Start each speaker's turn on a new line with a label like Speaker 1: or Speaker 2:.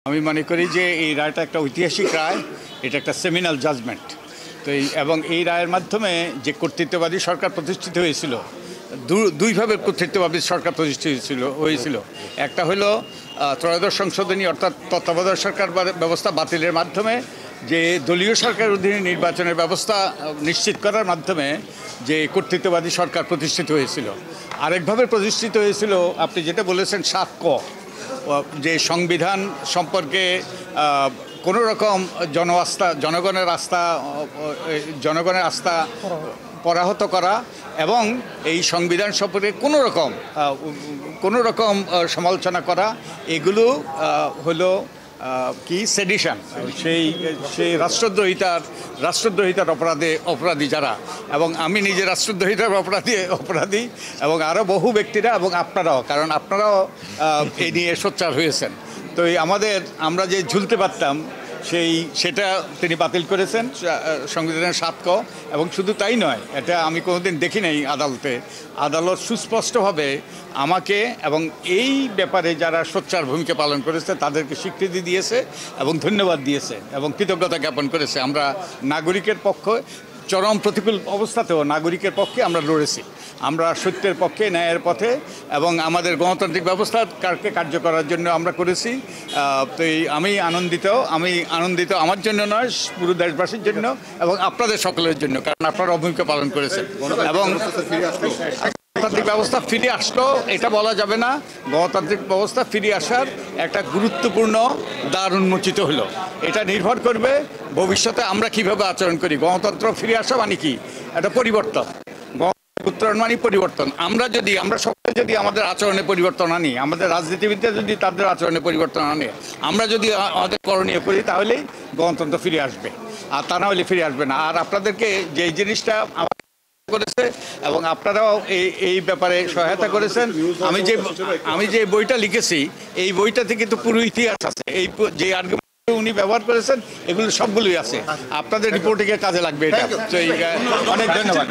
Speaker 1: আমি মনে করি যে এই রায়টা একটা ঐতিহাসিক রায়, এটা একটা সেমিনাল জাজমেন্ট। তো এবং এই রায়ের মাধ্যমে যে কর্তৃত্ববাদী সরকার প্রতিষ্ঠিত হয়েছিল, দুইভাবে কর্তৃত্ববাদী সরকার প্রতিষ্ঠিত হয়েছিল। একটা হলো ত্রয়োদশ সংশোধনী অর্থাৎ তত্ত্বাবধায়ক সরকার ব্যবস্থা বাতিলের মাধ্যমে যে দলীয় সরকারের অধীনে নির্বাচনের ব্যবস্থা নিশ্চিত করার মাধ্যমে যে কর্তৃত্ববাদী সরকার প্রতিষ্ঠিত হয়েছিল। আরেকভাবে প্রতিষ্ঠিত হয়েছিল আপনি যেটা বলেছেন ৭ ক, যে সংবিধান সম্পর্কে কোনো রকম জনগণের আস্থা পরাহত করা এবং এই সংবিধান সম্পর্কে কোনো রকম সমালোচনা করা, এগুলো হলো কি সেডিশন, সেই রাষ্ট্রদ্রোহিতার অপরাধী যারা, এবং আমি নিজে রাষ্ট্রদ্রোহিতার অপরাধী এবং আরও বহু ব্যক্তিরা এবং আপনারাও, কারণ আপনারাও এই নিয়ে সোচ্চার হয়েছেন। তো আমরা যে ঝুলতে পারতাম সেটা তিনি বাতিল করেছেন সংবিধানের ৭ ক। এবং শুধু তাই নয়, এটা আমি কোনোদিন দেখি নাই আদালত সুস্পষ্টভাবে আমাকে এবং এই ব্যাপারে যারা সোচ্চার ভূমিকা পালন করেছে তাদেরকে স্বীকৃতি দিয়েছে এবং ধন্যবাদ দিয়েছে এবং কৃতজ্ঞতা জ্ঞাপন করেছে। আমরা নাগরিকের পক্ষে চরম প্রতিকূল অবস্থাতেও নাগরিকের পক্ষে আমরা লড়েছি, আমরা সত্যের পক্ষে, ন্যায়ের পথে, এবং আমাদের গণতান্ত্রিক ব্যবস্থাকে কার্য করার জন্য আমরা করেছি। তো আমি আনন্দিত আমার জন্য নয়, পুরো দেশবাসীর জন্য এবং আপনাদের সকলের জন্য, কারণ আপনারা ভূমিকা পালন করেছেন। এবং গণতান্ত্রিক ব্যবস্থা ফিরে আসলো এটা বলা যাবে না, গণতান্ত্রিক ব্যবস্থা ফিরে আসার একটা গুরুত্বপূর্ণ দ্বার উন্মোচিত হলো। এটা নির্ভর করবে ভবিষ্যতে আমরা কিভাবে আচরণ করি। গণতন্ত্র ফিরে আসা মানে কি? একটা পরিবর্তন, উত্তরণ মানে পরিবর্তন। আমরা সকলে যদি আমাদের আচরণে পরিবর্তন আনি, আমাদের রাজনীতিবিদরা যদি তাদের আচরণে পরিবর্তন আনে, আমরা যদি আমাদের করণীয় করি, তাহলেই গণতন্ত্র ফিরে আসবে, আর তা না হলে ফিরে আসবে না। আর আপনাদেরকে যে জিনিসটা করেছে এবং আপনারাও এই ব্যাপারে সহায়তা করেছেন। আমি যে বইটা লিখেছি, এই বইটাতে কিন্তু পুরো ইতিহাস আছে। এই যে আর্গুমেন্ট উনি ব্যবহার করেছেন, এগুলো সবগুলোই আছে। আপনাদের রিপোর্টিংয়ে কাজে লাগবে এটা। অনেক ধন্যবাদ।